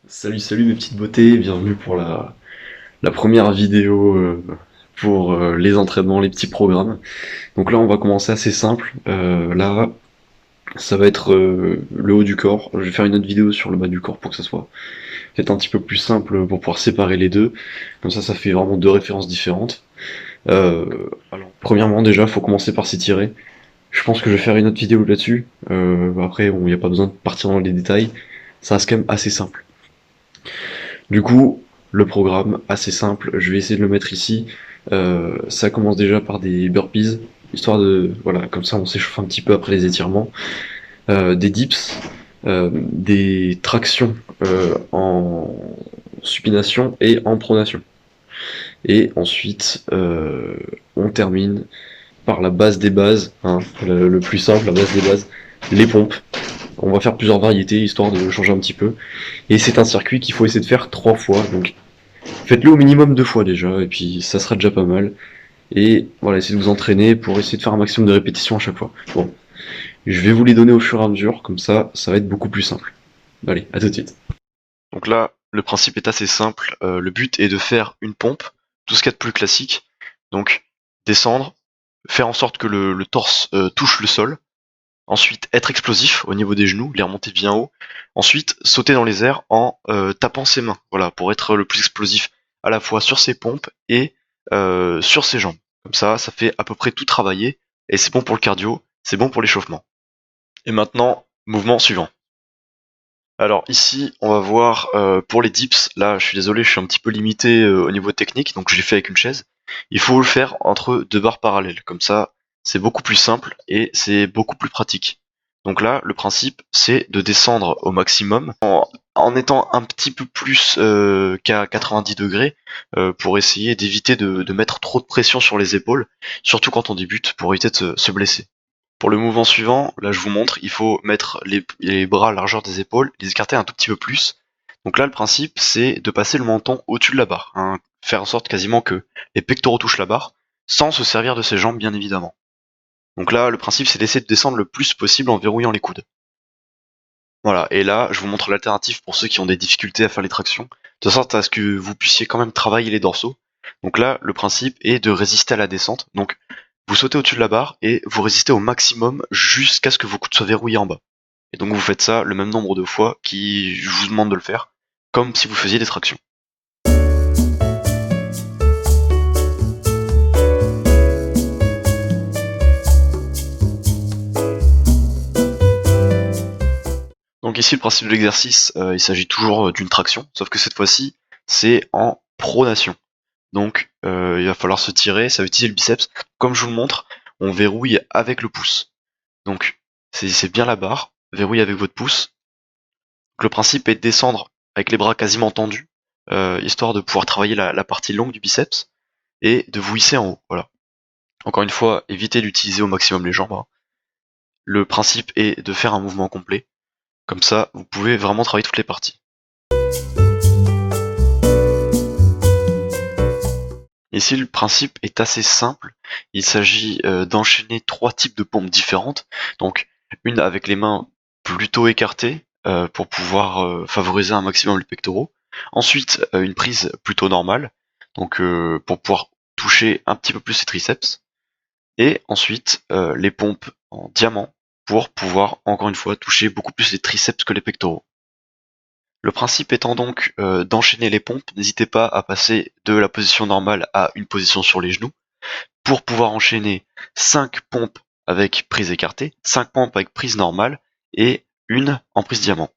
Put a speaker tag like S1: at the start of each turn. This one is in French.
S1: Salut mes petites beautés, bienvenue pour la première vidéo pour les entraînements, les petits programmes. Donc là on va commencer assez simple. Là ça va être le haut du corps. Je vais faire une autre vidéo sur le bas du corps pour que ça soit peut-être un petit peu plus simple pour pouvoir séparer les deux. Comme ça fait vraiment deux références différentes. Euh, alors premièrement déjà faut commencer par s'étirer. Je pense que je vais faire une autre vidéo là-dessus. Après bon, il n'y a pas besoin de partir dans les détails. Ça reste quand même assez simple. Du coup, le programme, assez simple, je vais essayer de le mettre ici. Ça commence déjà par des burpees, histoire de, voilà, comme ça on s'échauffe un petit peu après les étirements. Des dips, des tractions en supination et en pronation. Et ensuite, on termine par la base des bases, hein, le plus simple, la base des bases, les pompes. On va faire plusieurs variétés, histoire de changer un petit peu. Et c'est un circuit qu'il faut essayer de faire 3 fois, donc faites-le au minimum 2 fois déjà, et puis ça sera déjà pas mal. Et voilà, essayez de vous entraîner pour essayer de faire un maximum de répétitions à chaque fois. Bon, je vais vous les donner au fur et à mesure, comme ça va être beaucoup plus simple. Allez, à tout de suite. Donc là, le principe est assez simple. Le but est de faire une pompe, tout ce qu'il y a de plus classique. Donc, descendre, faire en sorte que le torse touche le sol. Ensuite, être explosif au niveau des genoux, les remonter bien haut. Ensuite, sauter dans les airs en tapant ses mains, voilà, pour être le plus explosif à la fois sur ses pompes et sur ses jambes. Comme ça fait à peu près tout travailler et c'est bon pour le cardio, c'est bon pour l'échauffement. Et maintenant, mouvement suivant. Alors ici, on va voir pour les dips. Là, je suis désolé, je suis un petit peu limité au niveau technique, donc je l'ai fait avec une chaise. Il faut le faire entre deux barres parallèles. Comme ça, c'est beaucoup plus simple et c'est beaucoup plus pratique. Donc là, le principe, c'est de descendre au maximum en étant un petit peu plus qu'à 90 degrés pour essayer d'éviter de mettre trop de pression sur les épaules, surtout quand on débute, pour éviter de se blesser. Pour le mouvement suivant, là je vous montre, il faut mettre les bras à la largeur des épaules, les écarter un tout petit peu plus. Donc là le principe c'est de passer le menton au-dessus de la barre, hein, faire en sorte quasiment que les pectoraux touchent la barre, sans se servir de ses jambes bien évidemment. Donc là le principe c'est d'essayer de descendre le plus possible en verrouillant les coudes. Voilà, et là je vous montre l'alternative pour ceux qui ont des difficultés à faire les tractions, de sorte à ce que vous puissiez quand même travailler les dorsaux. Donc là le principe est de résister à la descente, donc vous sautez au-dessus de la barre et vous résistez au maximum jusqu'à ce que vos coudes soient verrouillés en bas. Et donc vous faites ça le même nombre de fois qui je vous demande de le faire, comme si vous faisiez des tractions. Donc ici le principe de l'exercice, il s'agit toujours d'une traction, sauf que cette fois-ci c'est en pronation. Donc il va falloir se tirer, ça va utiliser le biceps. Comme je vous le montre, on verrouille avec le pouce. Donc c'est bien la barre, verrouille avec votre pouce. Donc, le principe est de descendre avec les bras quasiment tendus, histoire de pouvoir travailler la partie longue du biceps et de vous hisser en haut. Voilà. Encore une fois, évitez d'utiliser au maximum les jambes, hein. Le principe est de faire un mouvement complet. Comme ça, vous pouvez vraiment travailler toutes les parties. Ici, le principe est assez simple. Il s'agit d'enchaîner 3 types de pompes différentes. Donc, une avec les mains plutôt écartées pour pouvoir favoriser un maximum les pectoraux. Ensuite, une prise plutôt normale, donc pour pouvoir toucher un petit peu plus les triceps. Et ensuite, les pompes en diamant pour pouvoir, encore une fois, toucher beaucoup plus les triceps que les pectoraux. Le principe étant donc d'enchaîner les pompes, n'hésitez pas à passer de la position normale à une position sur les genoux pour pouvoir enchaîner 5 pompes avec prise écartée, 5 pompes avec prise normale et une en prise diamant.